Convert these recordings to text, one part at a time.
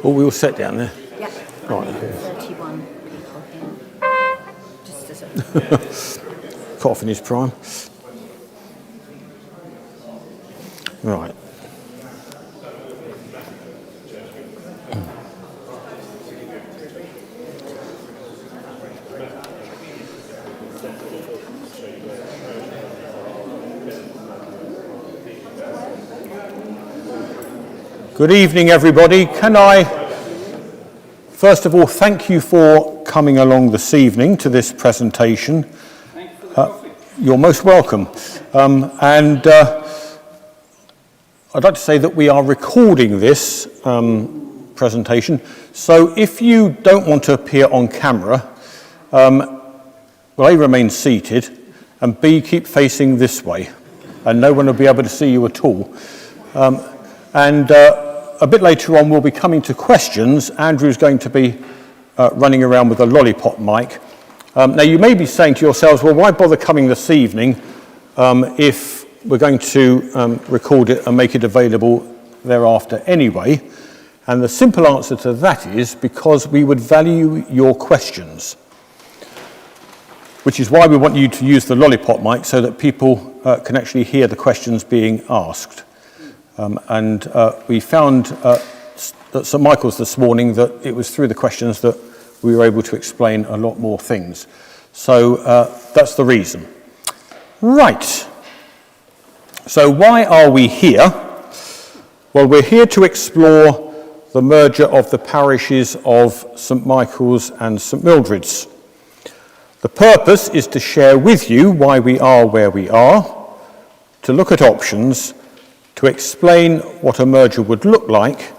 Oh, we all set down there? Yeah. Right. 31 people here. Just as a... Cut off in his prime. Right. Good evening, everybody. Can I, first of all, thank you for coming along this evening to this presentation. Thank you for the coffee. You're most welcome. I'd like to say that we are recording this presentation, so if you don't want to appear on camera, well, A, remain seated, and B, keep facing this way, and no one will be able to see you at all. A bit later on, we'll be coming to questions. Andrew's going to be running around with a lollipop mic. Now, you may be saying to yourselves, well, why bother coming this evening if we're going to record it and make it available thereafter anyway? And the simple answer to that is because we would value your questions, which is why we want you to use the lollipop mic so that people can actually hear the questions being asked. We found at St Michael's this morning that it was through the questions that we were able to explain a lot more things. So that's the reason. Right. So why are we here? Well, we're here to explore the merger of the parishes of St Michael's and St Mildred's. The purpose is to share with you why we are where we are, to look at options, to explain what a merger would look like,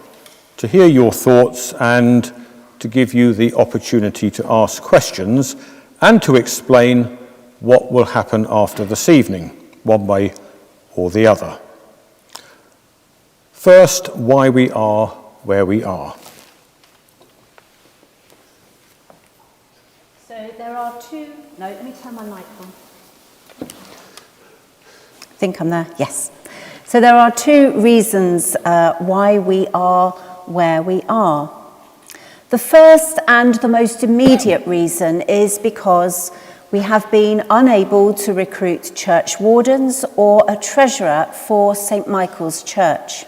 to hear your thoughts, and to give you the opportunity to ask questions, and to explain what will happen after this evening, one way or the other. First, why we are where we are. So there are two... No, let me turn my mic on. I think I'm there. Yes. So there are two reasons why we are where we are. The first and the most immediate reason is because we have been unable to recruit church wardens or a treasurer for St Michael's Church.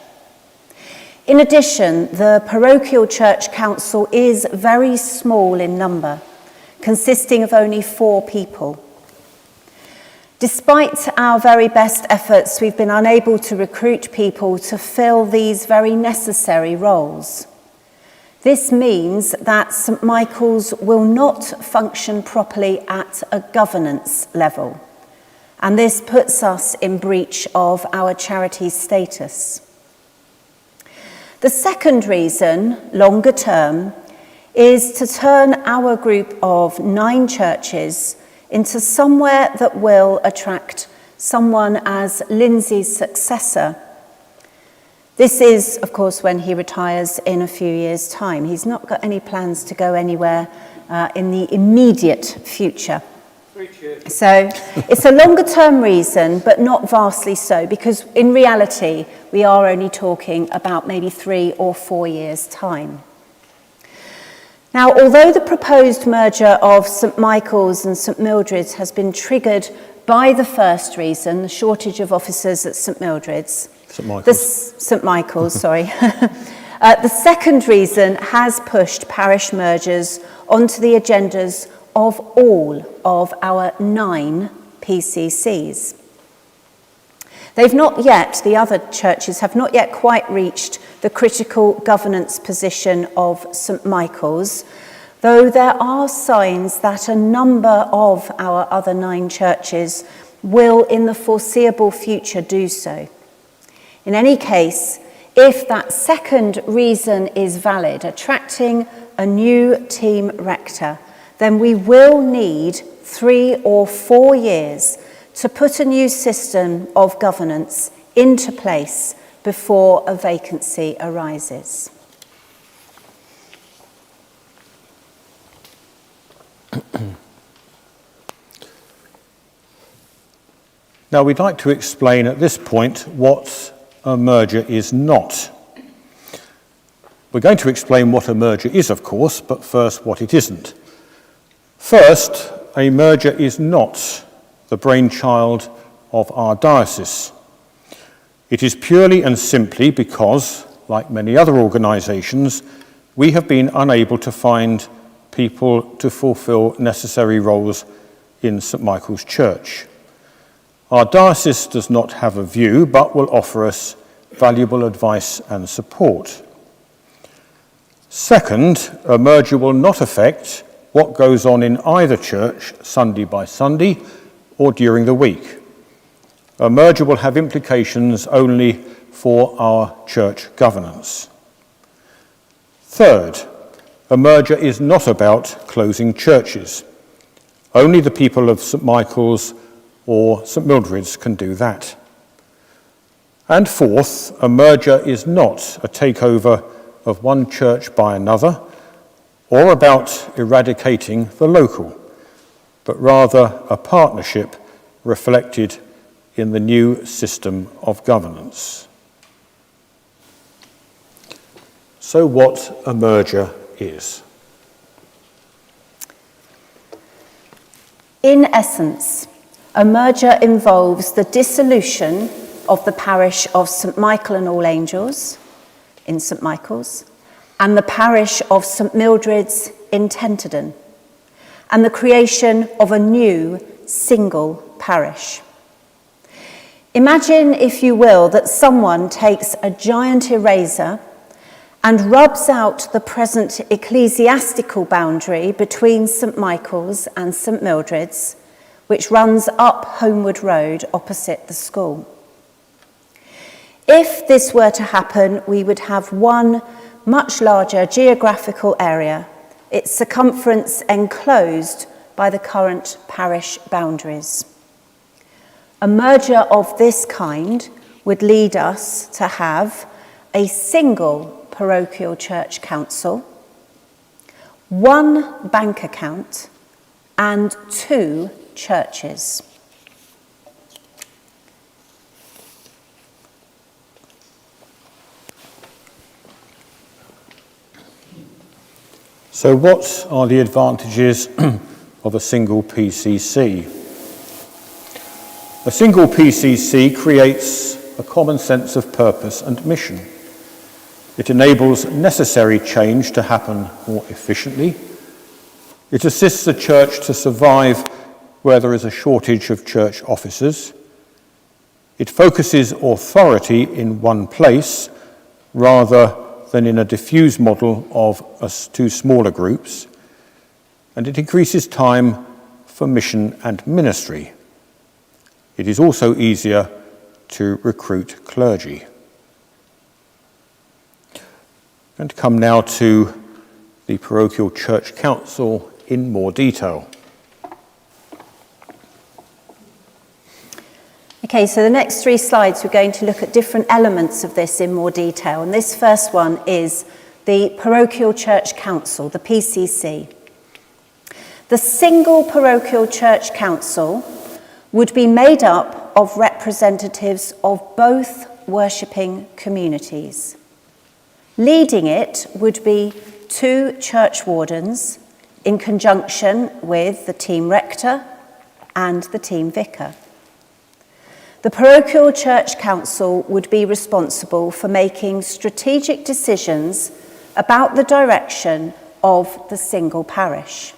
In addition, the parochial church council is very small in number, consisting of only 4 people. Despite our very best efforts, we've been unable to recruit people to fill these very necessary roles. This means that St Michael's will not function properly at a governance level, and this puts us in breach of our charity status. The second reason, longer term, is to turn our group of 9 churches into somewhere that will attract someone as Lindsay's successor. This is, of course, when he retires in a few years' time. He's not got any plans to go anywhere in the immediate future. So it's a longer term reason, but not vastly so, because in reality, we are only talking about maybe 3 or 4 years' time. Now, although the proposed merger of St Michael's and St Mildred's has been triggered by the first reason, the shortage of officers at St Mildred's, St Michael's, sorry. The second reason has pushed parish mergers onto the agendas of all of our 9 PCCs. The other churches have not yet quite reached the critical governance position of St Michael's, though there are signs that a number of our other 9 churches will in the foreseeable future do so. In any case, if that second reason is valid, attracting a new team rector, then we will need 3 or 4 years to put a new system of governance into place before a vacancy arises. Now, we'd like to explain at this point what a merger is not. We're going to explain what a merger is, of course, but first what it isn't. First, a merger is not the brainchild of our diocese. It is purely and simply because, like many other organisations, we have been unable to find people to fulfil necessary roles in St Michael's Church. Our diocese does not have a view, but will offer us valuable advice and support. Second, a merger will not affect what goes on in either church Sunday by Sunday or during the week. A merger will have implications only for our church governance. Third, a merger is not about closing churches. Only the people of St Michael's or St Mildred's can do that. And fourth, a merger is not a takeover of one church by another or about eradicating the local, but rather a partnership reflected in the new system of governance. So what a merger is. In essence, a merger involves the dissolution of the parish of St Michael and All Angels in St Michael's and the parish of St Mildred's in Tenterden, and the creation of a new single parish. Imagine, if you will, that someone takes a giant eraser and rubs out the present ecclesiastical boundary between St Michael's and St Mildred's, which runs up Homeward Road opposite the school. If this were to happen, we would have one much larger geographical area, its circumference enclosed by the current parish boundaries. A merger of this kind would lead us to have a single parochial church council, one bank account, and 2 churches. So what are the advantages of a single PCC? A single PCC creates a common sense of purpose and mission. It enables necessary change to happen more efficiently. It assists the church to survive where there is a shortage of church officers. It focuses authority in one place rather than in a diffuse model of 2 smaller groups. And it increases time for mission and ministry. It is also easier to recruit clergy. I'm going to come now to the parochial church council in more detail. Okay, so the next 3 slides we're going to look at different elements of this in more detail. And this first one is the Parochial Church Council, the PCC. The single Parochial Church Council would be made up of representatives of both worshipping communities. Leading it would be 2 church wardens in conjunction with the team rector and the team vicar. The Parochial Church Council would be responsible for making strategic decisions about the direction of the single parish.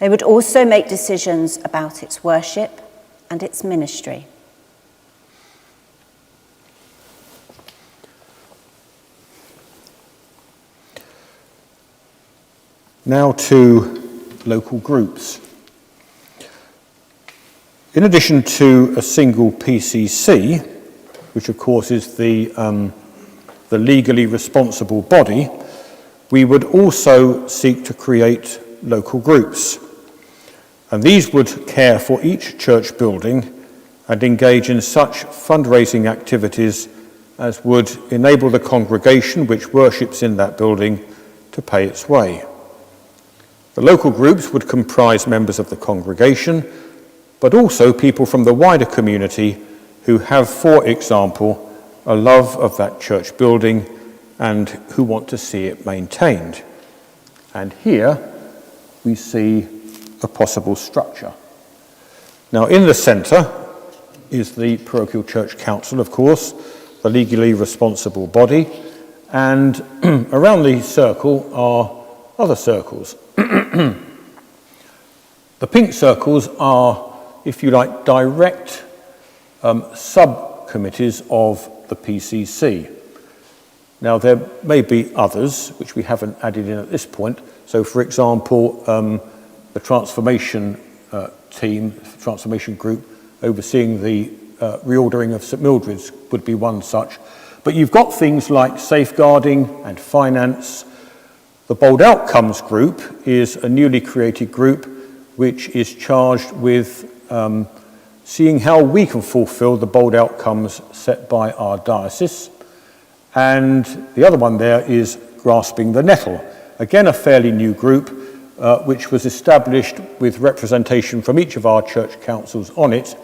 They would also make decisions about its worship and its ministry. Now to local groups. In addition to a single PCC, which of course is the legally responsible body, we would also seek to create local groups. And these would care for each church building and engage in such fundraising activities as would enable the congregation which worships in that building to pay its way. The local groups would comprise members of the congregation, but also people from the wider community who have, for example, a love of that church building and who want to see it maintained. And here we see a possible structure. Now, in the centre is the parochial church council, of course, the legally responsible body, and around the circle are other circles. The pink circles are, if you like, direct subcommittees of the PCC. Now, there may be others which we haven't added in at this point. So, for example, the transformation team, transformation group, overseeing the reordering of St Mildred's would be one such. But you've got things like safeguarding and finance. The Bold Outcomes group is a newly created group which is charged with seeing how we can fulfil the bold outcomes set by our diocese. And the other one there is Grasping the Nettle. Again, a fairly new group which was established with representation from each of our church councils on it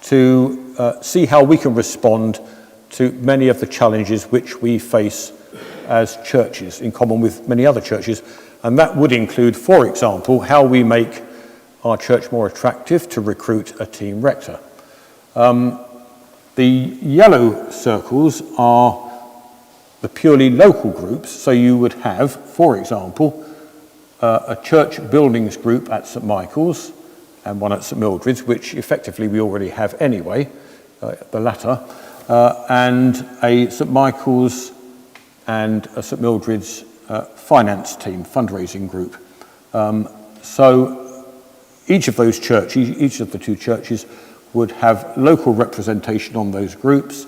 to see how we can respond to many of the challenges which we face as churches, in common with many other churches. And that would include, for example, how we make our church more attractive to recruit a team rector. The yellow circles are the purely local groups. So you would have, for example, a church buildings group at St Michael's and one at St Mildred's, which effectively we already have anyway, the latter, and a St Michael's and a St Mildred's finance team, fundraising group. So each of those churches, each of the two churches would have local representation on those groups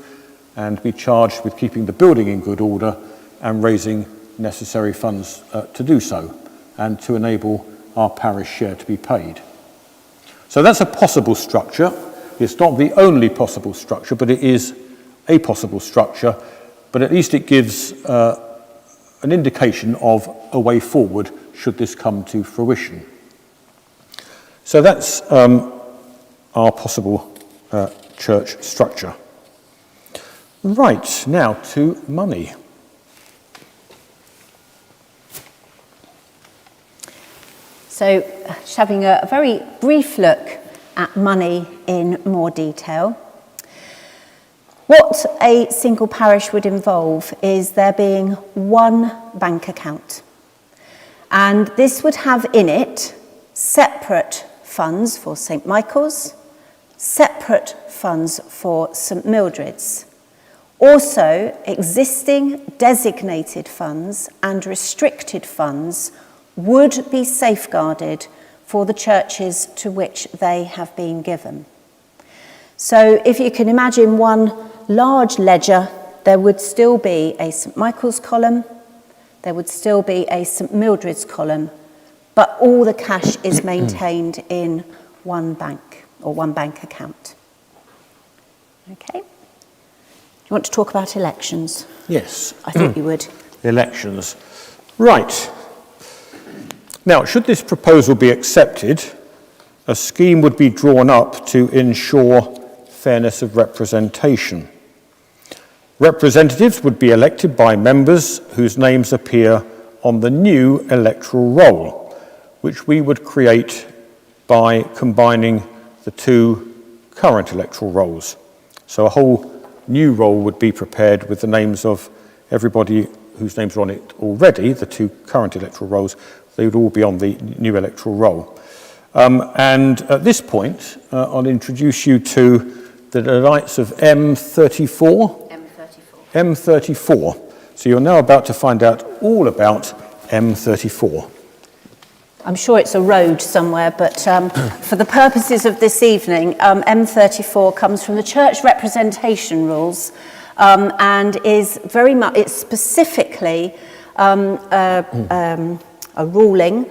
and be charged with keeping the building in good order and raising necessary funds to do so and to enable our parish share to be paid. So that's a possible structure. It's not the only possible structure, but it is a possible structure, but at least it gives an indication of a way forward should this come to fruition. So that's our possible church structure. Right, now to money. So, just having a very brief look at money in more detail. What a single parish would involve is there being one bank account. And this would have in it separate funds for St Michael's, separate funds for St Mildred's. Also, existing designated funds and restricted funds would be safeguarded for the churches to which they have been given. So if you can imagine one large ledger, there would still be a St Michael's column, there would still be a St Mildred's column, but all the cash is maintained in one bank or one bank account. Okay. Do you want to talk about elections? Yes. I think you would. Elections. Right. Now, should this proposal be accepted, a scheme would be drawn up to ensure fairness of representation. Representatives would be elected by members whose names appear on the new electoral roll, which we would create by combining the two current electoral rolls. So a whole new roll would be prepared with the names of everybody whose names are on it already, the two current electoral rolls. They would all be on the new electoral roll. And at this point, I'll introduce you to the delights of M34. M34. So you're now about to find out all about M34. I'm sure it's a road somewhere, but for the purposes of this evening, M34 comes from the Church Representation Rules and is very much, it's specifically a ruling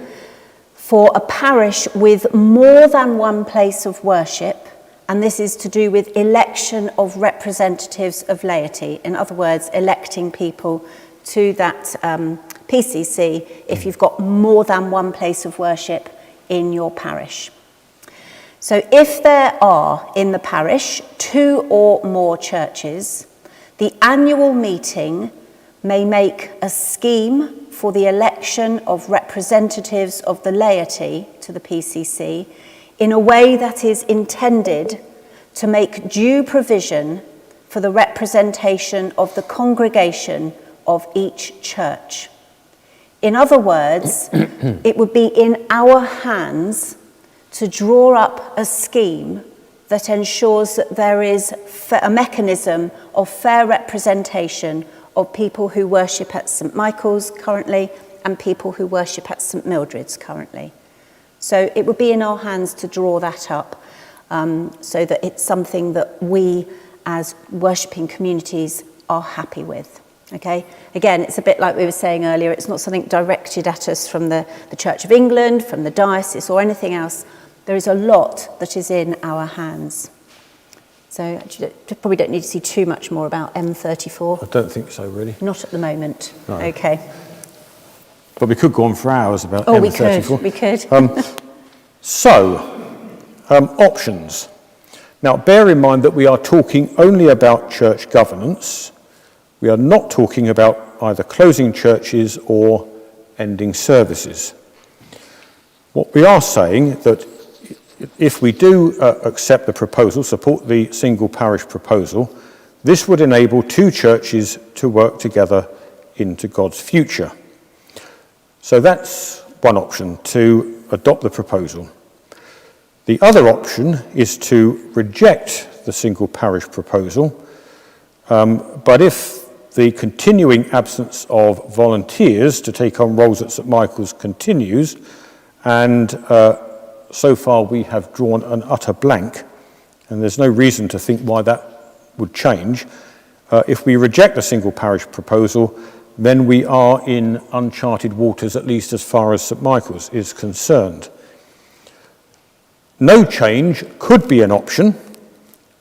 for a parish with more than one place of worship, and this is to do with election of representatives of laity. In other words, electing people to that PCC if you've got more than one place of worship in your parish. So if there are in the parish 2 or more churches, the annual meeting may make a scheme for the election of representatives of the laity to the PCC in a way that is intended to make due provision for the representation of the congregation of each church. In other words, it would be in our hands to draw up a scheme that ensures that there is a mechanism of fair representation of people who worship at St Michael's currently and people who worship at St Mildred's currently. So it would be in our hands to draw that up so that it's something that we as worshipping communities are happy with. Okay. Again, it's a bit like we were saying earlier, it's not something directed at us from the Church of England, from the diocese or anything else. There is a lot that is in our hands. So probably don't need to see too much more about M34. I don't think so, really. Not at the moment. No. Okay. But we could go on for hours about Oh, M34. we could. Options. Now, bear in mind that we are talking only about church governance. We are not talking about either closing churches or ending services. What we are saying that if we do accept the proposal, support the single parish proposal, this would enable 2 churches to work together into God's future. So that's one option, to adopt the proposal. The other option is to reject the single parish proposal, but if the continuing absence of volunteers to take on roles at St Michael's continues, and so far we have drawn an utter blank, and there's no reason to think why that would change. If we reject the single parish proposal, then we are in uncharted waters, at least as far as St Michael's is concerned. No change could be an option,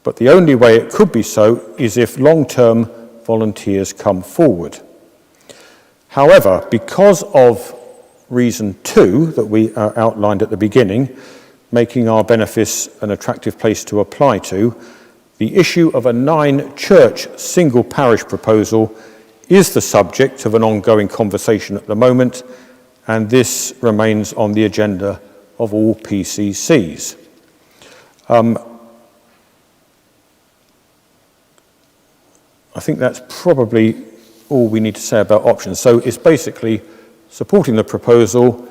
but the only way it could be so is if long-term volunteers come forward. However, because of reason 2 that we outlined at the beginning, making our benefice an attractive place to apply to, the issue of a 9-church single parish proposal is the subject of an ongoing conversation at the moment, and this remains on the agenda of all PCCs. I think that's probably all we need to say about options. So it's basically supporting the proposal,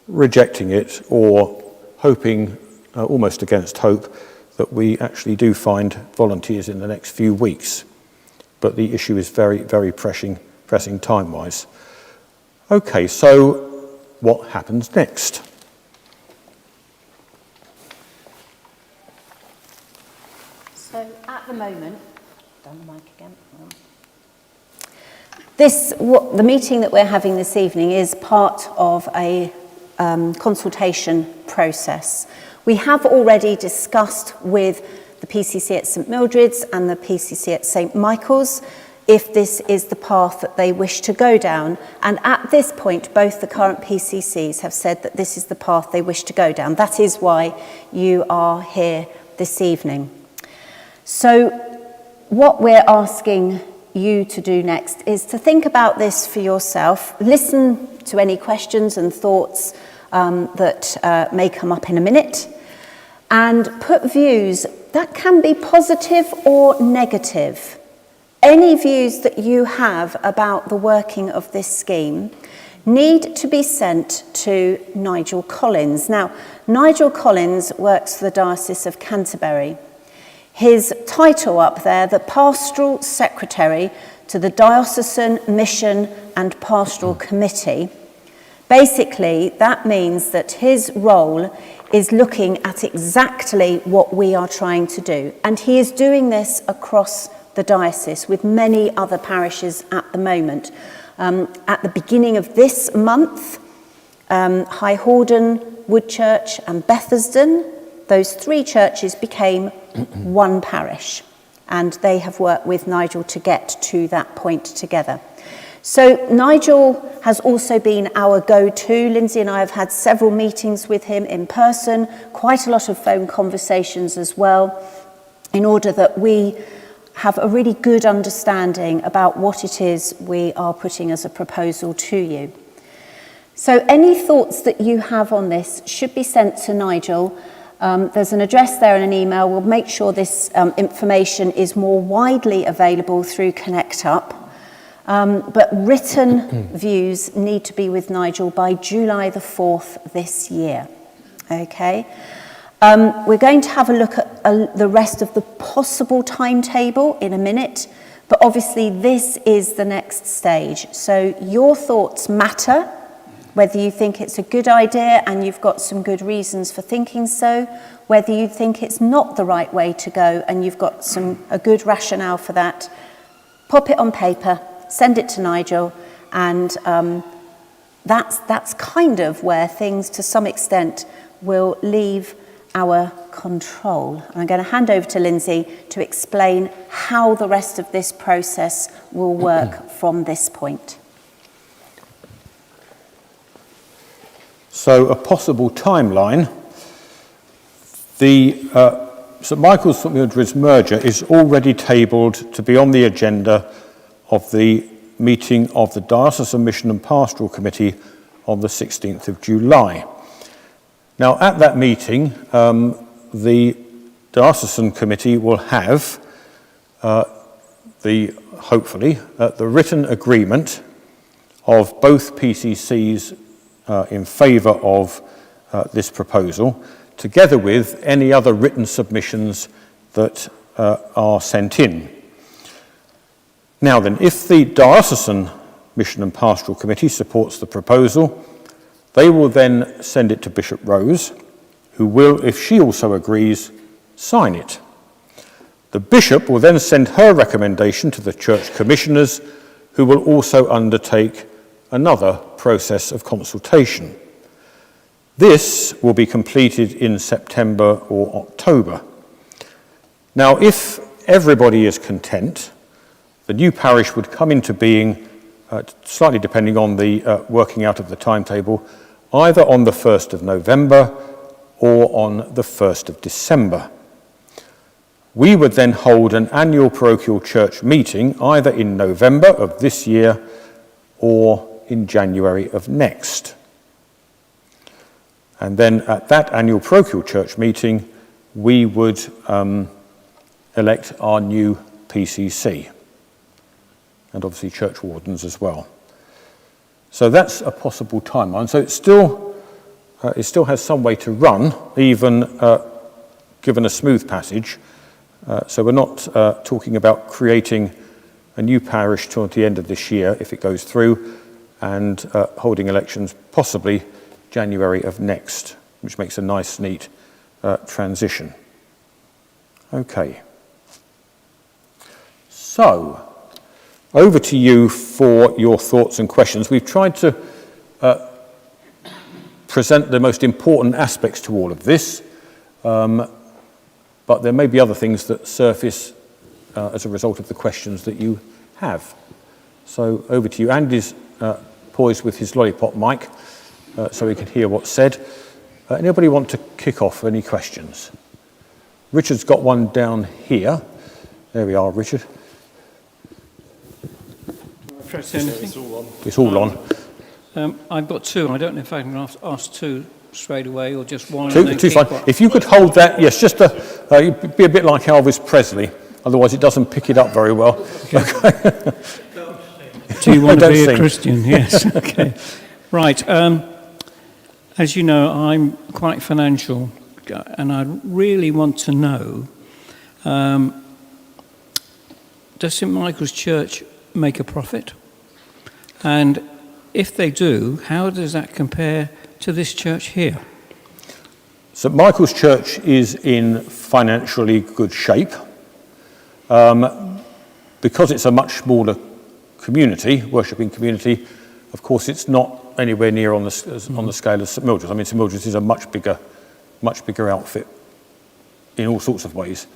rejecting it, or hoping, almost against hope, that we actually do find volunteers in the next few weeks. But the issue is very, very pressing time-wise. Okay, so what happens next? So at the moment, down the mic again. The meeting that we're having this evening is part of a consultation process. We have already discussed with the PCC at St Mildred's and the PCC at St Michael's if this is the path that they wish to go down. And at this point, both the current PCCs have said that this is the path they wish to go down. That is why you are here this evening. So what we're asking you to do next is to think about this for yourself, listen to any questions and thoughts that may come up in a minute, and put views that can be positive or negative. Any views that you have about the working of this scheme need to be sent to Nigel Collins. Now, Nigel Collins works for the Diocese of Canterbury. His title up there, the Pastoral Secretary to the Diocesan Mission and Pastoral Committee, Basically, that means that his role is looking at exactly what we are trying to do. And he is doing this across the diocese with many other parishes at the moment. At the beginning of this month, High Horden, Woodchurch and Bethersden, those three churches became one parish. And they have worked with Nigel to get to that point together. So Nigel has also been our go-to. Lindsay and I have had several meetings with him in person, quite a lot of phone conversations as well, in order that we have a really good understanding about what it is we are putting as a proposal to you. So any thoughts that you have on this should be sent to Nigel. There's an address there and an email. We'll make sure this information is more widely available through Connect Up. But written views need to be with Nigel by July the 4th this year. Okay? We're going to have a look at the rest of the possible timetable in a minute, but obviously this is the next stage. So your thoughts matter, whether you think it's a good idea and you've got some good reasons for thinking so, whether you think it's not the right way to go and you've got a good rationale for that. Pop it on paper, send it to Nigel, and that's kind of where things to some extent will leave our control. And I'm going to hand over to Lindsay to explain how the rest of this process will work from this point. So a possible timeline, the St Michael's St Mildred's merger is already tabled to be on the agenda of the meeting of the Diocesan Mission and Pastoral Committee on the 16th of July. Now, at that meeting, the Diocesan Committee will have hopefully the written agreement of both PCCs in favour of this proposal, together with any other written submissions that are sent in. Now then, if the Diocesan Mission and Pastoral Committee supports the proposal, they will then send it to Bishop Rose, who will, if she also agrees, sign it. The Bishop will then send her recommendation to the Church Commissioners, who will also undertake another process of consultation. This will be completed in September or October. Now, if everybody is content, the new parish would come into being, slightly depending on the working out of the timetable, either on the 1st of November or on the 1st of December. We would then hold an annual parochial church meeting either in November of this year or in January of next. And then at that annual parochial church meeting, we would elect our new PCC, and obviously church wardens as well. So that's a possible timeline. So it still has some way to run, even given a smooth passage. So we're not talking about creating a new parish till the end of this year, if it goes through, and holding elections possibly January of next, which makes a nice, neat transition. Okay. So, over to you for your thoughts and questions. We've tried to present the most important aspects to all of this, but there may be other things that surface as a result of the questions that you have. So over to you. Andy's poised with his lollipop mic so we can hear what's said. Anybody want to kick off any questions? Richard's got one down here. There we are, Richard. Press anything? It's all on. I've got two. I don't know if I can ask two straight away or just one. Two's fine. If you could hold that, yes, just be a bit like Elvis Presley. Otherwise, it doesn't pick it up very well. Okay. Do you want to be a Christian? Yes. Okay. Right. As you know, I'm quite financial, and I really want to know, does St Michael's Church make a profit? And if they do, how does that compare to this church here? St Michael's Church is in financially good shape. Because it's a much smaller community, worshipping community, of course it's not anywhere near on the scale of St Mildred's. I mean, St Mildred's is a much bigger outfit in all sorts of ways.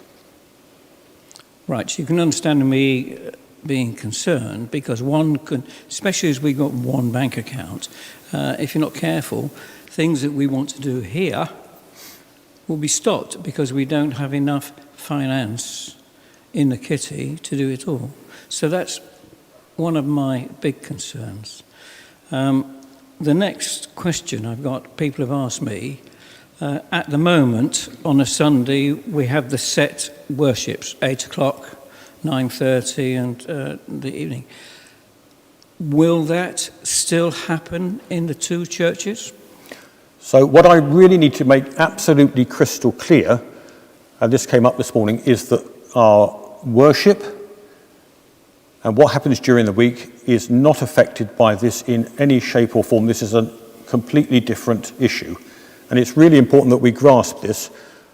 Right, so you can understand me being concerned, because one can, especially as we've got one bank account, if you're not careful, things that we want to do here will be stopped because we don't have enough finance in the kitty to do it all. So that's one of my big concerns. The next question I've got, people have asked me, at the moment on a Sunday we have the set worships, 8 o'clock, 9:30 and the evening. Will that still happen in the two churches? So what I really need to make absolutely crystal clear, and this came up this morning, is that our worship and what happens during the week is not affected by this in any shape or form. This is a completely different issue, and it's really important that we grasp this.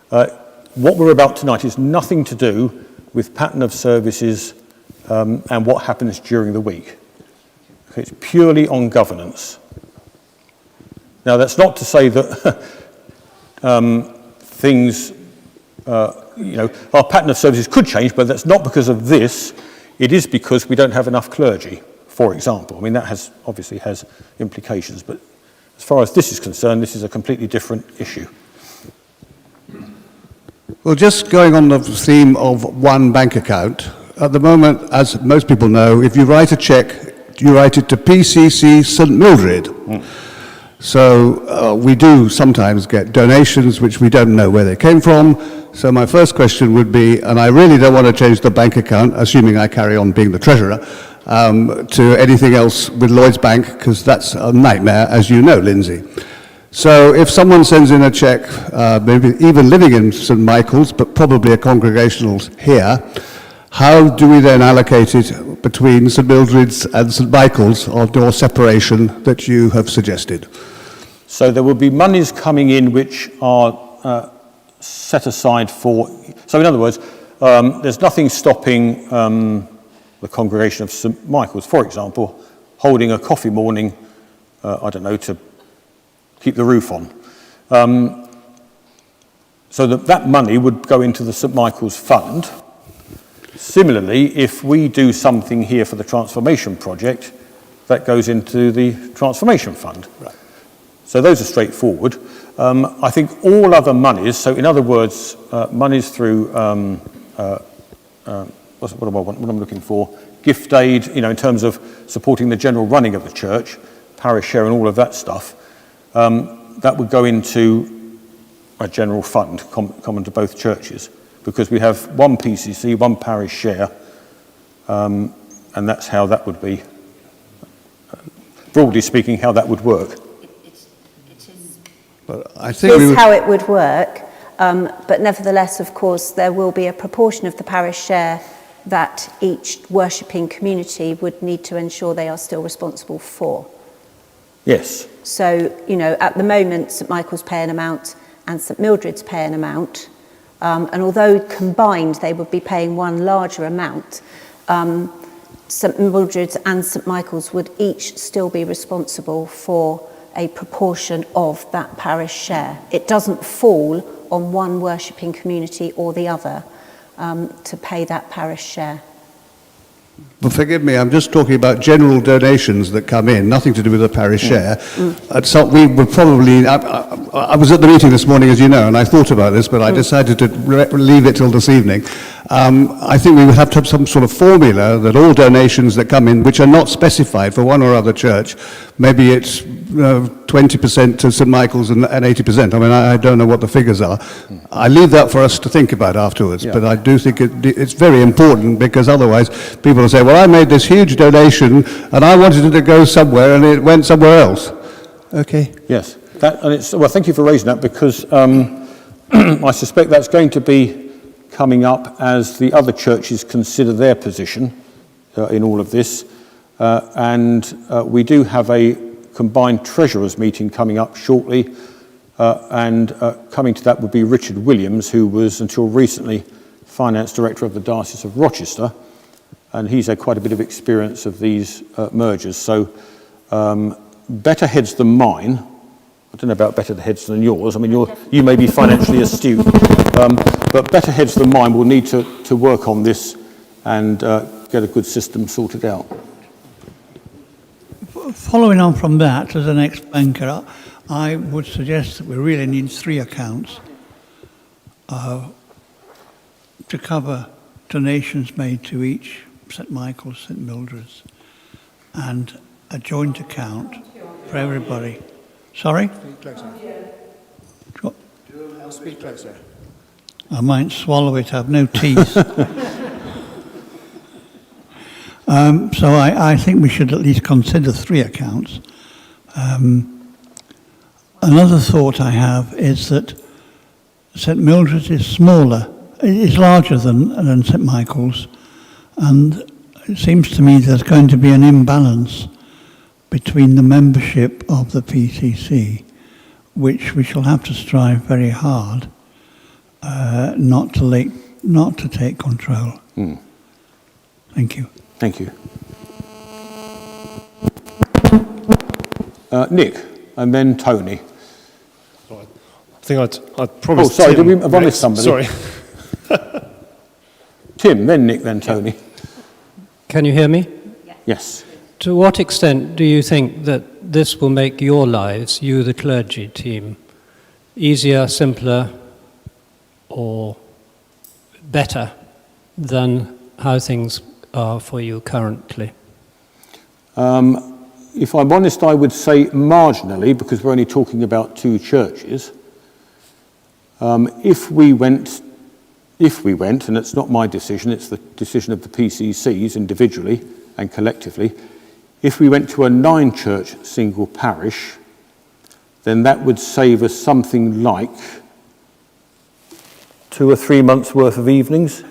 What we're about tonight is nothing to do with pattern of services and what happens during the week. Okay, it's purely on governance. Now, that's not to say that things, our pattern of services could change, but that's not because of this. It is because we don't have enough clergy, for example. I mean, that obviously has implications, but as far as this is concerned, this is a completely different issue. Well, just going on the theme of one bank account, at the moment, as most people know, if you write a cheque, you write it to PCC St Mildred. So we do sometimes get donations which we don't know where they came from. So my first question would be, and I really don't want to change the bank account, assuming I carry on being the treasurer, to anything else with Lloyds Bank, because that's a nightmare, as you know, Lindsay. So if someone sends in a cheque, maybe even living in St Michael's, but probably a congregational here, how do we then allocate it between St Mildred's and St Michael's, or door separation that you have suggested? So there will be monies coming in which are set aside for... So in other words, there's nothing stopping the congregation of St Michael's, for example, holding a coffee morning, to keep the roof on. So that money would go into the St Michael's Fund. Similarly, if we do something here for the Transformation Project, that goes into the Transformation Fund. Right. So those are straightforward. I think all other monies, so in other words, monies through, what am I looking for? Gift aid, in terms of supporting the general running of the church, parish share and all of that stuff, that would go into a general fund common to both churches, because we have one PCC, one parish share, and that's how that would be, broadly speaking, how that would work. I think This is how it would work, but nevertheless, of course, there will be a proportion of the parish share that each worshipping community would need to ensure they are still responsible for. Yes. So, at the moment, St Michael's pay an amount and St Mildred's pay an amount, and although combined they would be paying one larger amount, St Mildred's and St Michael's would each still be responsible for a proportion of that parish share. It doesn't fall on one worshipping community or the other to pay that parish share. But forgive me, I'm just talking about general donations that come in, nothing to do with the parish share. So we would probably, I was at the meeting this morning, as you know, and I thought about this, but I decided to leave it till this evening. I think we would have to have some sort of formula that all donations that come in, which are not specified for one or other church, maybe it's 20% to St Michael's and 80%. I mean, I don't know what the figures are. I leave that for us to think about afterwards, but I do think it's very important, because otherwise people will say, well, I made this huge donation and I wanted it to go somewhere and it went somewhere else. Okay. Yes. Well, thank you for raising that, because I suspect that's going to be coming up as the other churches consider their position in all of this. and we do have a combined treasurers meeting coming up shortly, and coming to that would be Richard Williams, who was until recently finance director of the Diocese of Rochester, and he's had quite a bit of experience of these mergers. So better heads than mine. I don't know about better heads than yours. I mean, you may be financially astute, but better heads than mine will need to work on this and get a good system sorted out. Following on from that, as an ex-banker, I would suggest that we really need 3 accounts to cover donations made to each St Michael's, St Mildred's, and a joint account for everybody. Sorry? Speak closer. Speak closer. I might swallow it, I have no teeth. So I think we should at least consider 3 accounts. Another thought I have is that St Mildred's is larger than St Michael's, and it seems to me there's going to be an imbalance between the membership of the PCC, which we shall have to strive very hard not to take control. Thank you. Thank you. Nick, and then Tony. I think I'd promised. Oh, sorry, Tim have I missed somebody? Sorry. Tim, then Nick, then Tony. Can you hear me? Yes. To what extent do you think that this will make your lives, you the clergy team, easier, simpler, or better than how things are for you currently? If I'm honest, I would say marginally, because we're only talking about 2 churches. If we went, and it's not my decision, it's the decision of the PCCs individually and collectively, if we went to a 9-church single parish, then that would save us something like 2 or 3 months worth of evenings.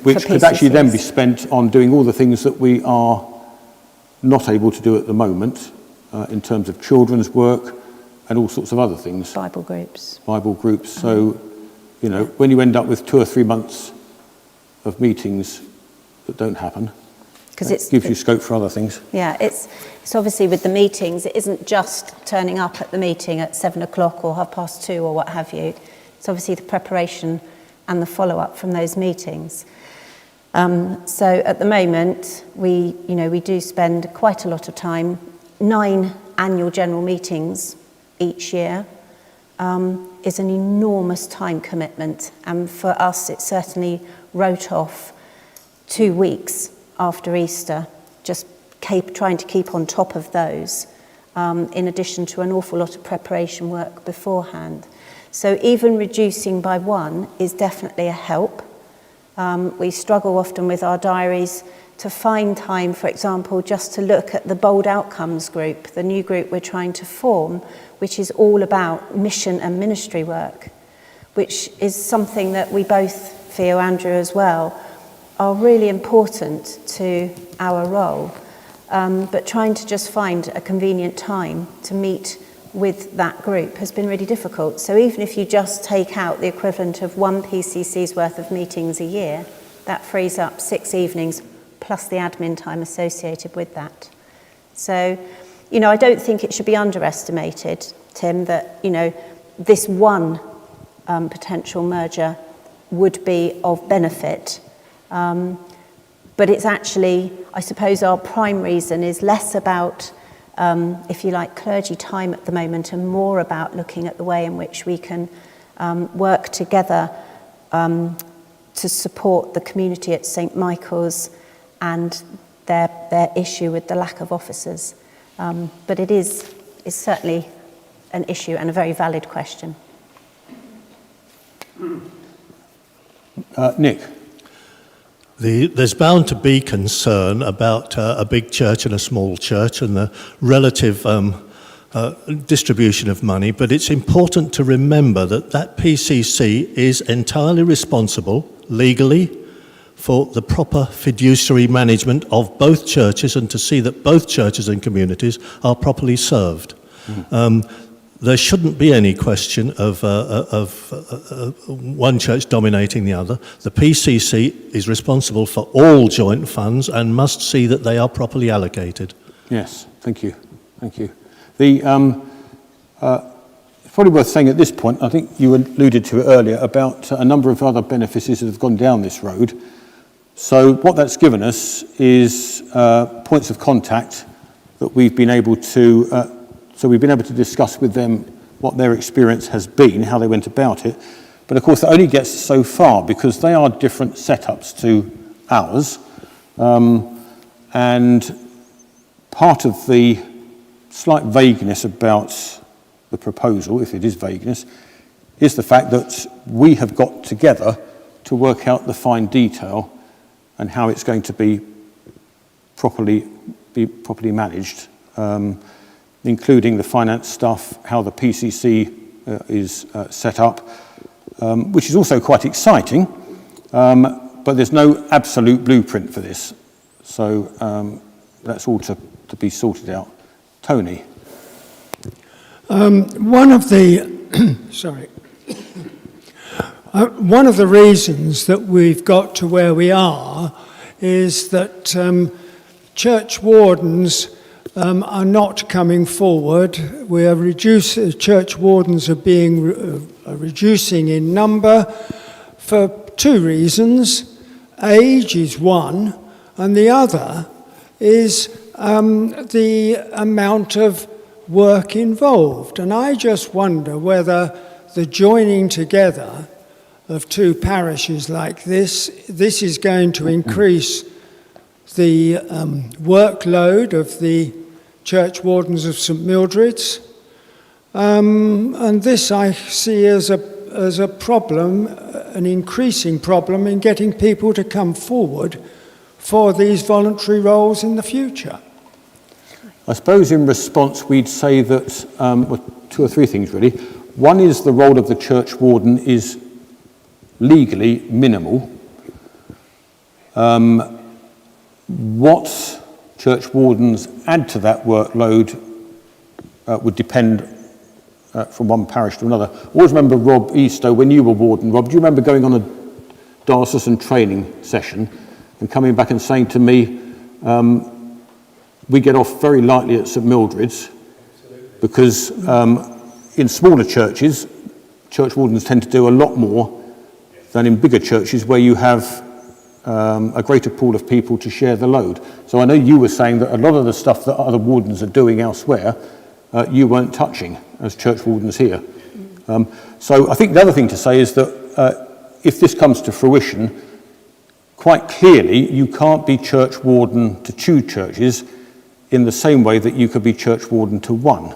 Which could actually then be spent on doing all the things that we are not able to do at the moment in terms of children's work and all sorts of other things. Bible groups. So, when you end up with 2 or 3 months of meetings that don't happen, it gives you scope for other things. Yeah, it's obviously with the meetings, it isn't just turning up at the meeting at 7 o'clock or 2:30 or what have you. It's obviously the preparation and the follow-up from those meetings. So at the moment, we do spend quite a lot of time. 9 annual general meetings each year is an enormous time commitment, and for us, it certainly wrote off 2 weeks after Easter, just trying to keep on top of those, in addition to an awful lot of preparation work beforehand. So even reducing by 1 is definitely a help. We struggle often with our diaries to find time, for example, just to look at the Bold Outcomes group, the new group we're trying to form, which is all about mission and ministry work, which is something that we both feel, Andrew as well, are really important to our role. But trying to just find a convenient time to meet with that group has been really difficult. So even if you just take out the equivalent of 1 PCC's worth of meetings a year, that frees up 6 evenings plus the admin time associated with that. So, I don't think it should be underestimated, Tim, that, this one potential merger would be of benefit. But it's actually, I suppose our prime reason is less about if you like, clergy time at the moment, and more about looking at the way in which we can work together to support the community at St Michael's and their issue with the lack of officers. But it is certainly an issue and a very valid question. Nick. There's bound to be concern about a big church and a small church and the relative distribution of money, but it's important to remember that PCC is entirely responsible legally for the proper fiduciary management of both churches and to see that both churches and communities are properly served. There shouldn't be any question of one church dominating the other. The PCC is responsible for all joint funds and must see that they are properly allocated. Yes, thank you. Thank you. It's probably worth saying at this point, I think you alluded to it earlier, about a number of other beneficiaries that have gone down this road. So what that's given us is points of contact that we've been able to discuss with them what their experience has been, how they went about it. But of course, that only gets so far because they are different setups to ours. And part of the slight vagueness about the proposal, if it is vagueness, is the fact that we have got together to work out the fine detail and how it's going to be properly managed, including the finance stuff, how the PCC is set up, which is also quite exciting, but there's no absolute blueprint for this. So that's all to be sorted out. Tony. One of the reasons that we've got to where we are is that church wardens are not coming forward. Church wardens are reducing in number for two reasons. Age is one, and the other is the amount of work involved. And I just wonder whether the joining together of two parishes like this is going to increase the workload of the church wardens of St Mildred's. And this I see as a problem, an increasing problem in getting people to come forward for these voluntary roles in the future. I suppose in response we'd say that, two or three things really. One is the role of the church warden is legally minimal. What church wardens add to that workload would depend from one parish to another. I always remember Rob Eastoe, when you were warden, Rob, do you remember going on a diocesan training session and coming back and saying to me, we get off very lightly at St Mildred's because in smaller churches, church wardens tend to do a lot more than in bigger churches where you have a greater pool of people to share the load. So I know you were saying that a lot of the stuff that other wardens are doing elsewhere, you weren't touching as church wardens here. So I think the other thing to say is that if this comes to fruition, quite clearly you can't be church warden to two churches in the same way that you could be church warden to one.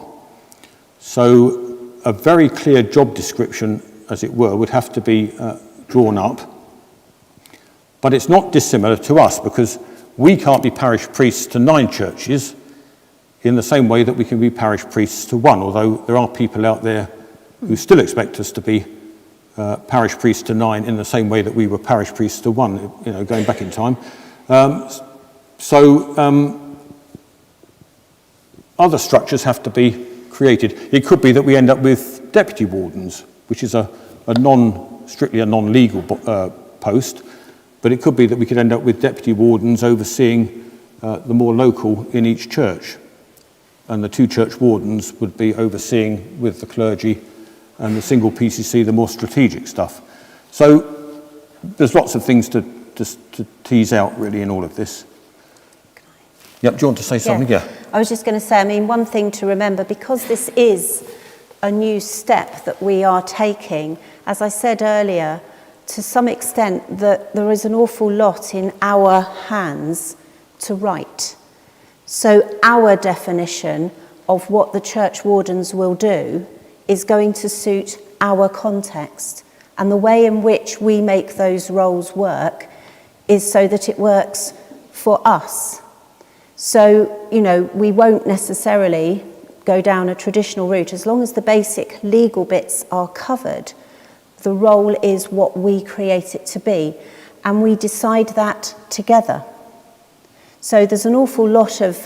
So a very clear job description, as it were, would have to be drawn up. But it's not dissimilar to us because we can't be parish priests to 9 churches in the same way that we can be parish priests to one, although there are people out there who still expect us to be parish priests to 9 in the same way that we were parish priests to 1, going back in time. Other structures have to be created. It could be that we end up with deputy wardens, which is strictly a non-legal post, but it could be that we could end up with deputy wardens overseeing the more local in each church, and the 2 church wardens would be overseeing with the clergy and the single PCC the more strategic stuff. So there's lots of things to tease out really in all of this. Yep, do you want to say something? Yeah. I was just going to say, one thing to remember, because this is a new step that we are taking, as I said earlier, to some extent that there is an awful lot in our hands to write. So our definition of what the church wardens will do is going to suit our context. And the way in which we make those roles work is so that it works for us. So, we won't necessarily go down a traditional route. As long as the basic legal bits are covered, the role is what we create it to be. and we decide that together. So there's an awful lot of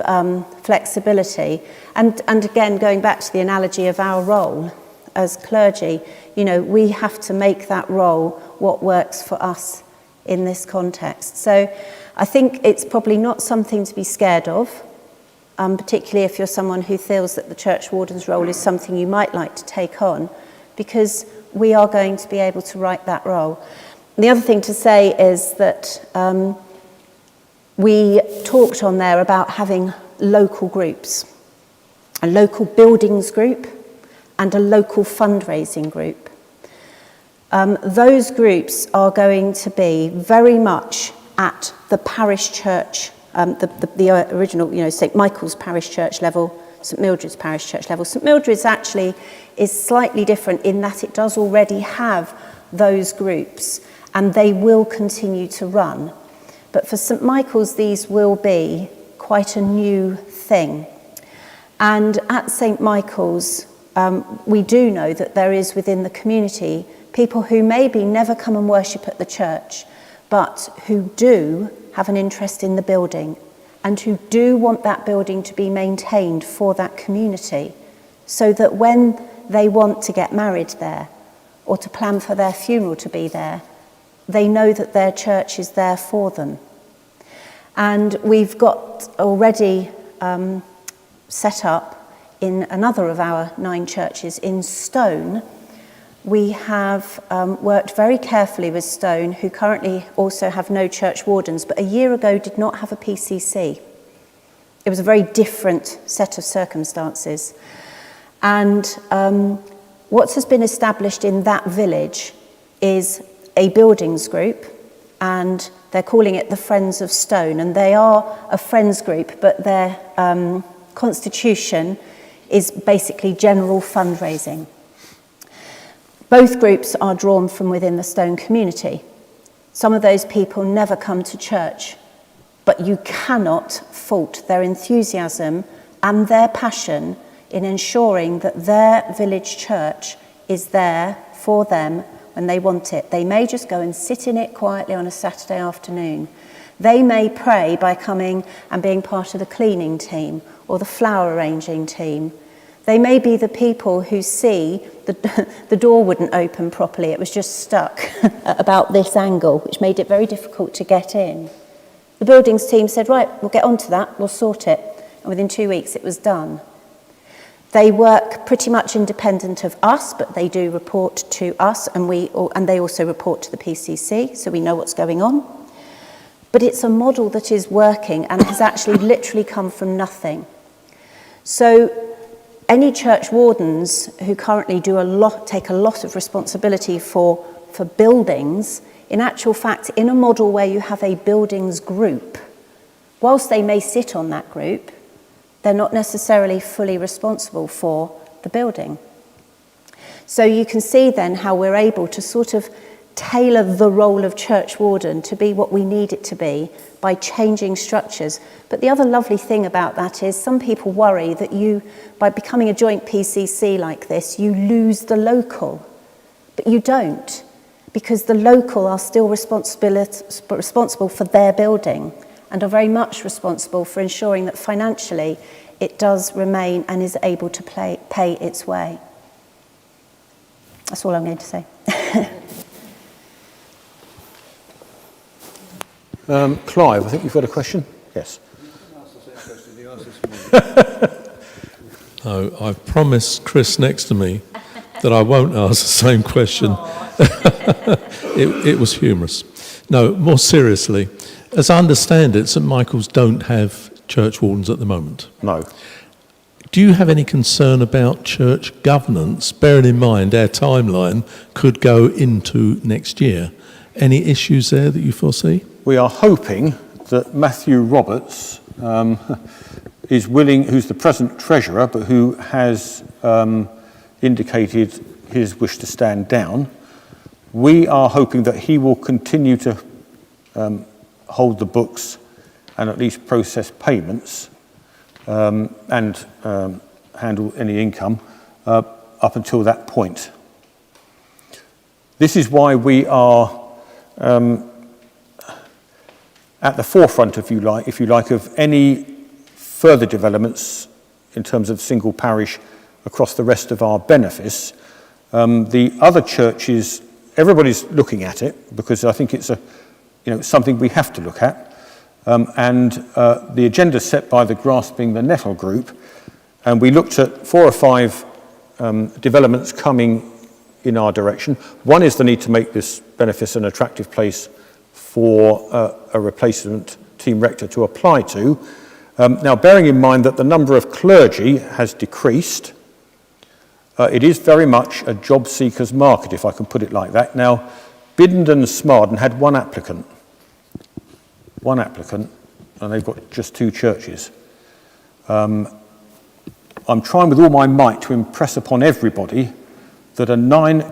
flexibility. And again, going back to the analogy of our role as clergy, you know, we have to make that role what works for us in this context. So I think it's probably not something to be scared of, particularly if you're someone who feels that the church warden's role is something you might like to take on, because we are going to be able to write that role. And the other thing to say is that we talked on there about having local groups, a local buildings group and a local fundraising group. Those groups are going to be very much at the parish church, the original, you know, St Michael's parish church level, St Mildred's parish church level. St Mildred's actually is slightly different in that it does already have those groups, and they will continue to run. But for St Michael's, these will be quite a new thing. And at St Michael's, we do know that there is within the community people who maybe never come and worship at the church, but who do have an interest in the building and who do want that building to be maintained for that community, so that when they want to get married there or to plan for their funeral to be there, they know that their church is there for them. And we've got already set up in another of our 9 churches in Stone. We have worked very carefully with Stone, who currently also have no church wardens, but a year ago did not have a PCC. It was a very different set of circumstances. And what has been established in that village is a buildings group, and they're calling it the Friends of Stone, and they are a friends group, but their constitution is basically general fundraising. Both groups are drawn from within the Stone community. Some of those people never come to church, but you cannot fault their enthusiasm and their passion in ensuring that their village church is there for them when they want it. They may just go and sit in it quietly on a Saturday afternoon. They may pray by coming and being part of the cleaning team or the flower arranging team. They may be the people who see the door wouldn't open properly. It was just stuck at about this angle, which made it very difficult to get in. The buildings team said, right, we'll get onto that, we'll sort it. And within 2 weeks it was done. They work pretty much independent of us, but they do report to us, and they also report to the PCC, so we know what's going on. But it's a model that is working and has actually literally come from nothing. So any church wardens who currently take a lot of responsibility for buildings, in actual fact, in a model where you have a buildings group, whilst they may sit on that group, they're not necessarily fully responsible for the building. So you can see then how we're able to sort of tailor the role of church warden to be what we need it to be by changing structures. But the other lovely thing about that is some people worry that by becoming a joint PCC like this, you lose the local. But you don't, because the local are still responsible for their building and are very much responsible for ensuring that financially it does remain and is able to pay its way. That's all I'm going to say. Clive, I think you've got a question? Yes. No, I've promised Chris next to me that I won't ask the same question. It was humorous. No, more seriously, as I understand it, St Michael's don't have church wardens at the moment. No. Do you have any concern about church governance, bearing in mind our timeline could go into next year? Any issues there that you foresee? We are hoping that Matthew Roberts is willing, who's the present treasurer, but who has indicated his wish to stand down. We are hoping that he will continue to hold the books and at least process payments and handle any income up until that point. This is why we are at the forefront, if you like, of any further developments in terms of single parish across the rest of our benefice. The other churches, everybody's looking at it because I think it's something we have to look at. And the agenda set by the Grasping the Nettle group, and we looked at 4 or 5 developments coming in our direction. One is the need to make this benefice an attractive place for a replacement team rector to apply to. Now, bearing in mind that the number of clergy has decreased, it is very much a job seeker's market, if I can put it like that. Now, Biddenden and Smarden had one applicant, and they've got just 2 churches. I'm trying with all my might to impress upon everybody that a 9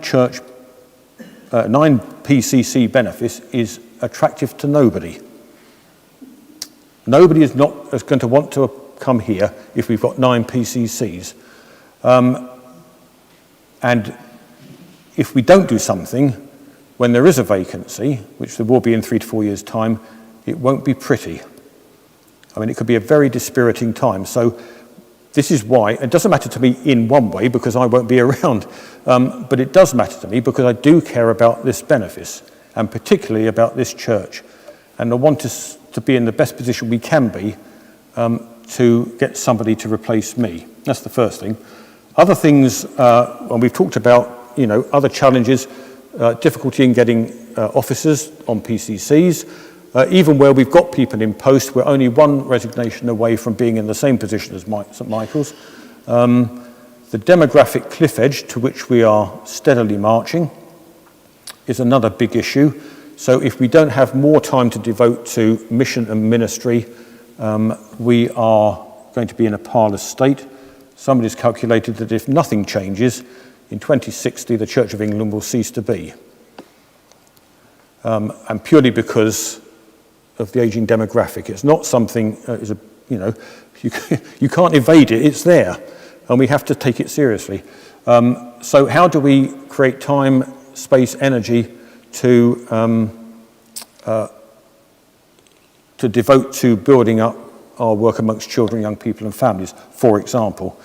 PCC benefice is attractive to nobody. Nobody is going to want to come here if we've got 9 PCCs. And if we don't do something, when there is a vacancy, which there will be in 3 to 4 years' time, it won't be pretty. I mean, it could be a very dispiriting time. So this is why, it doesn't matter to me in one way because I won't be around, but it does matter to me because I do care about this benefice and particularly about this church. And I want us to be in the best position we can be to get somebody to replace me. That's the first thing. Other things, and we've talked about, other challenges, difficulty in getting officers on PCCs. Even where we've got people in post, we're only 1 resignation away from being in the same position as St Michael's. The demographic cliff edge to which we are steadily marching is another big issue. So if we don't have more time to devote to mission and ministry, we are going to be in a parlous state. Somebody's calculated that if nothing changes, in 2060 the Church of England will cease to be. And purely because of the ageing demographic. It's not something, you can't evade it, it's there, and we have to take it seriously. So how do we create time, space, energy to devote to building up our work amongst children, young people and families, for example?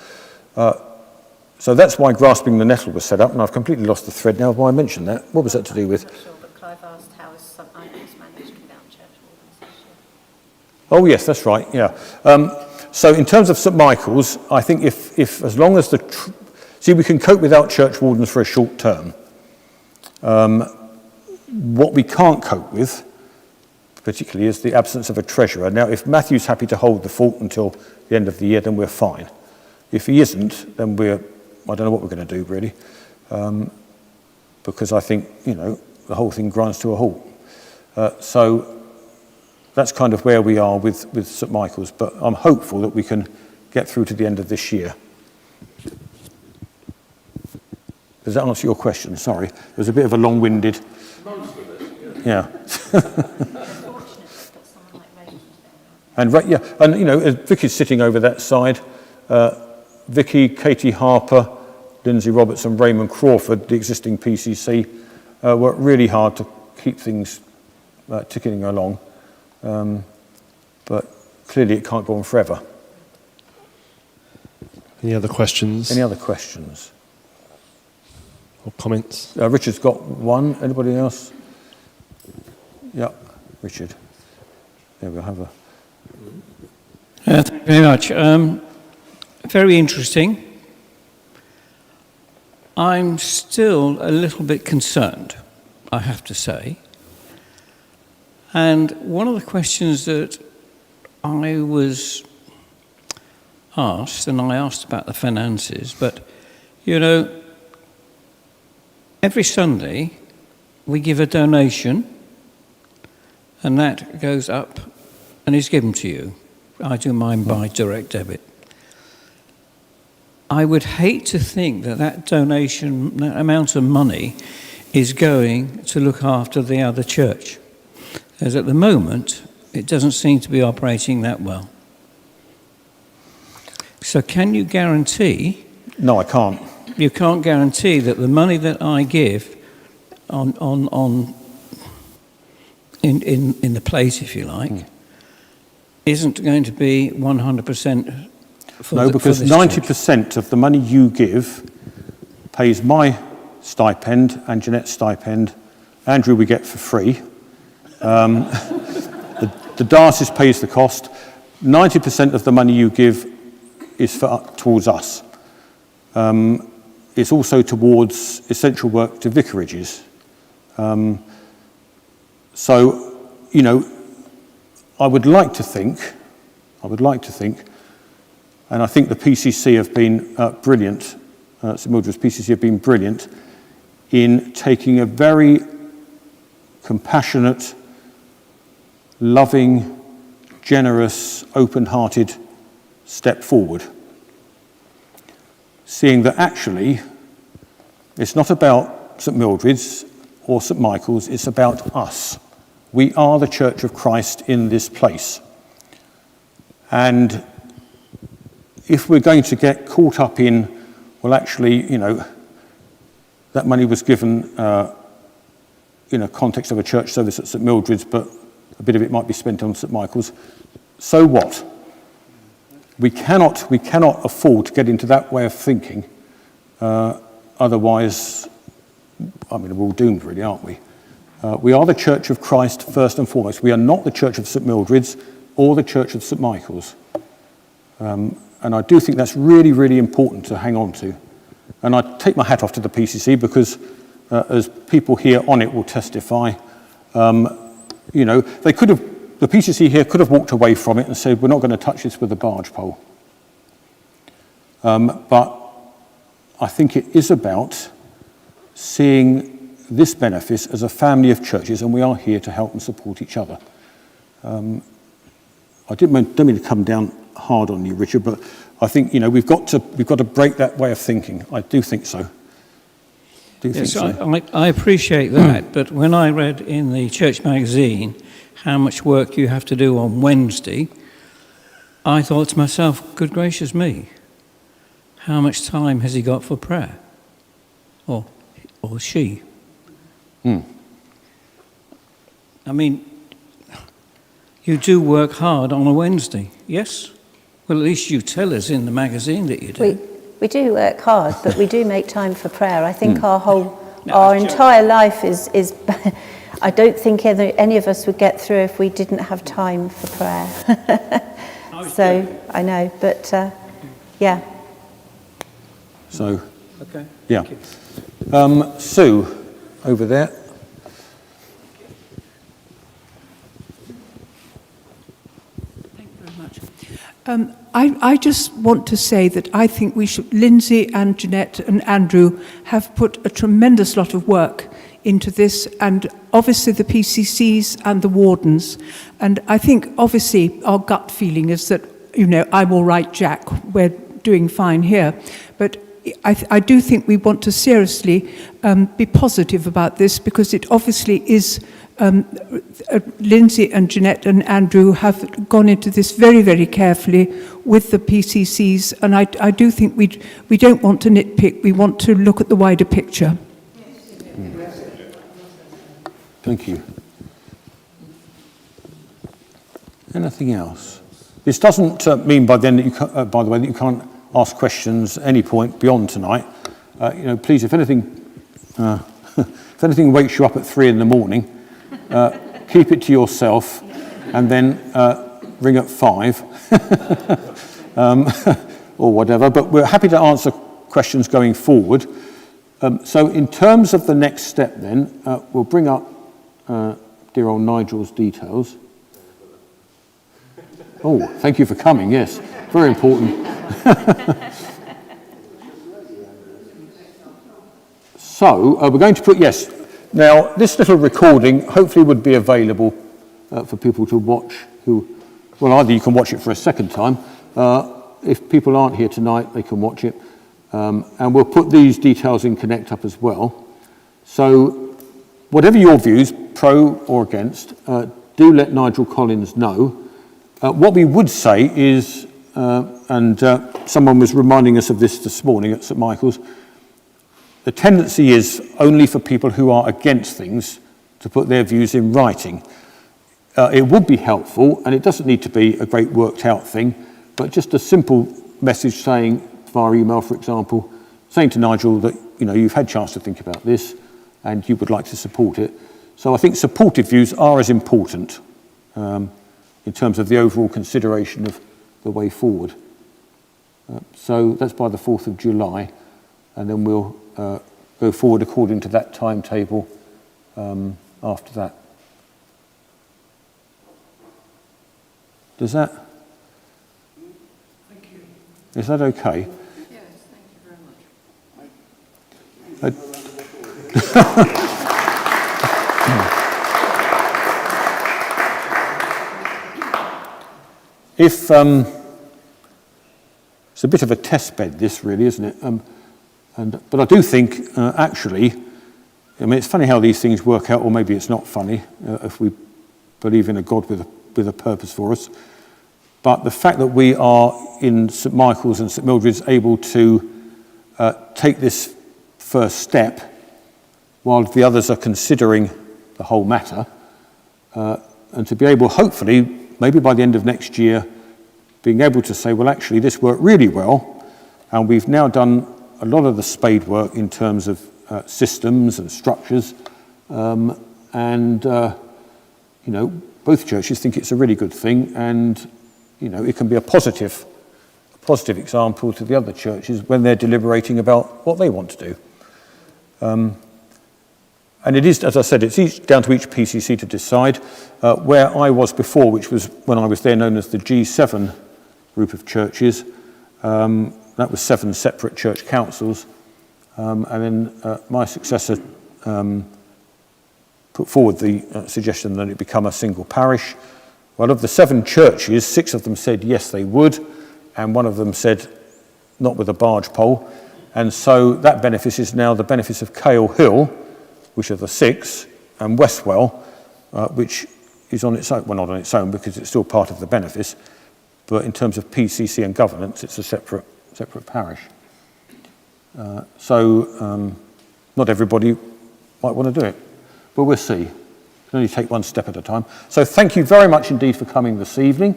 So that's why Grasping the Nettle was set up, and I've completely lost the thread now of why I mentioned that. What was that to do with? Clive asked how is St Michael's managed without church wardens this year? Oh yes, that's right, yeah. So in terms of St Michael's, I think if as long as we can cope without church wardens for a short term. What we can't cope with, particularly, is the absence of a treasurer. Now, if Matthew's happy to hold the fort until the end of the year, then we're fine. If he isn't, then I don't know what we're going to do, really, because I think, the whole thing grinds to a halt. So that's kind of where we are with St Michael's, but I'm hopeful that we can get through to the end of this year. Does that answer your question? Sorry. It was a bit of a long-winded... Most of it, yeah. Yeah. And Vicky's sitting over that side. Vicky, Katie Harper, Lindsay Roberts and Raymond Crawford, the existing PCC, worked really hard to keep things ticking along. But clearly it can't go on forever. Any other questions? Any other questions? Or comments? Richard's got one. Anybody else? Yeah, Richard. There we'll have a... Thank you very much. Very interesting. I'm still a little bit concerned, I have to say. And one of the questions that I was asked, and I asked about the finances, but, every Sunday we give a donation, and that goes up and is given to you. I do mine by direct debit. I would hate to think that donation, that amount of money, is going to look after the other church. As at the moment, it doesn't seem to be operating that well. So can you guarantee... No, I can't. You can't guarantee that the money that I give on in the plate, if you like, isn't going to be 100% for No, because for this 90% of the money you give pays my stipend and Jeanette's stipend. Andrew we get for free. The diocese pays the cost. 90% of the money you give is towards us. It's also towards essential work to vicarages. So, you know, I would like to think, and I think the PCC have been brilliant, St Mildred's PCC have been brilliant in taking a very compassionate, loving, generous, open-hearted step forward. Seeing that actually it's not about St Mildred's or St Michael's, it's about us. We are the Church of Christ in this place. And if we're going to get caught up in, well, actually, you know, that money was given in a context of a church service at St Mildred's, but a bit of it might be spent on St Michael's, so what? We cannot afford to get into that way of thinking. Otherwise, I mean, we're all doomed, really, aren't we? We are the Church of Christ first and foremost. We are not the Church of St Mildred's or the Church of St Michael's. And I do think that's really, really important to hang on to. And I take my hat off to the PCC because, as people here on it will testify, you know, they could have, the PCC here could have walked away from it and said, we're not going to touch this with a barge pole. But I think it is about seeing this benefice as a family of churches, and we are here to help and support each other. I don't mean to come down hard on you, Richard, but I think, you know, we've got to break that way of thinking. I do think so. I appreciate that, but when I read in the church magazine how much work you have to do on Wednesday, I thought to myself, good gracious me, how much time has he got for prayer? Or she? I mean, you do work hard on a Wednesday, yes? Well, at least you tell us in the magazine that you do. We do work hard, but we do make time for prayer. I think our entire life is I don't think any of us would get through if we didn't have time for prayer. So, I know, but yeah. So, okay. Yeah. Sue, over there. Thank you very much. I just want to say that I think we should, Lindsay and Jeanette and Andrew have put a tremendous lot of work into this, and obviously the PCCs and the wardens. And I think obviously our gut feeling is that, you know, I'm all right, Jack, we're doing fine here. But I do think we want to seriously be positive about this, because it obviously is, Lindsay and Jeanette and Andrew have gone into this very, very carefully with the PCCs, and I do think we don't want to nitpick, we want to look at the wider picture. Thank you. Anything else? This doesn't mean by then that you by the way, that you can't ask questions at any point beyond tonight. You know, please, if anything wakes you up at 3 a.m, keep it to yourself, and then ring at 5, or whatever. But we're happy to answer questions going forward. So, in terms of the next step, then we'll bring up dear old Nigel's details. Oh, thank you for coming. Yes, very important. So, we're going to put, yes, now this little recording hopefully would be available for people to watch well, either you can watch it for a second time, if people aren't here tonight, they can watch it, and we'll put these details in Connect Up as well. So, whatever your views, pro or against, do let Nigel Collins know. What we would say is, and someone was reminding us of this morning at St Michael's, the tendency is only for people who are against things to put their views in writing. it would be helpful, and it doesn't need to be a great worked out thing, but just a simple message saying, via email for example, saying to Nigel that you've had a chance to think about this and you would like to support it. So I think supportive views are as important in terms of the overall consideration of the way forward. So that's by the 4th of July, and then we'll go forward according to that timetable after that. Does that? Thank you. Is that okay? Yes, thank you very much. If it's a bit of a test bed, this really, isn't it? But I do think, actually, it's funny how these things work out, or maybe it's not funny if we believe in a God with a purpose for us. But the fact that we are in St Michael's and St Mildred's able to take this first step while the others are considering the whole matter, and to be able, hopefully, maybe by the end of next year, being able to say, well, actually, this worked really well, and we've now done a lot of the spade work in terms of systems and structures, and both churches think it's a really good thing, and it can be a positive example to the other churches when they're deliberating about what they want to do. And it is, as I said, it's down to each PCC to decide. Where I was before, which was when I was there known as the G7 group of churches, that was 7 separate church councils, and then my successor put forward the suggestion that it become a single parish. Well, of the 7 churches, 6 of them said yes they would, and 1 of them said not with a barge pole, and so that benefice is now the benefice of Cale Hill, which are the 6, and Westwell, which is on its own, well, not on its own because it's still part of the benefice, but in terms of PCC and governance, it's a separate parish. So not everybody might want to do it, but we'll see. You can only take one step at a time. So thank you very much indeed for coming this evening,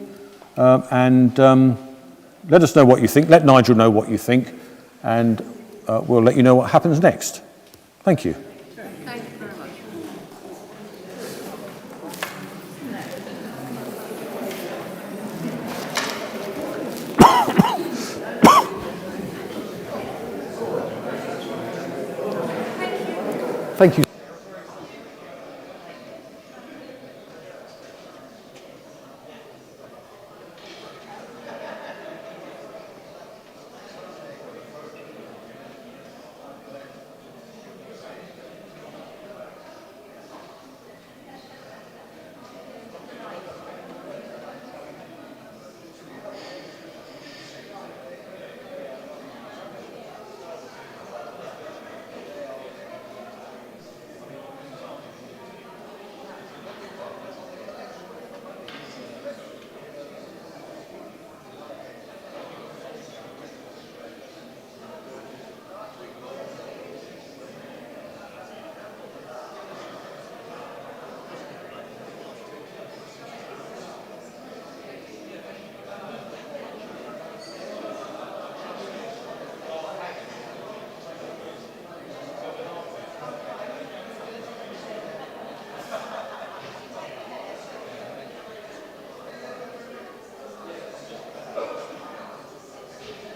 and let us know what you think. Let Nigel know what you think, and we'll let you know what happens next. Thank you. Thank you very much. Thank you.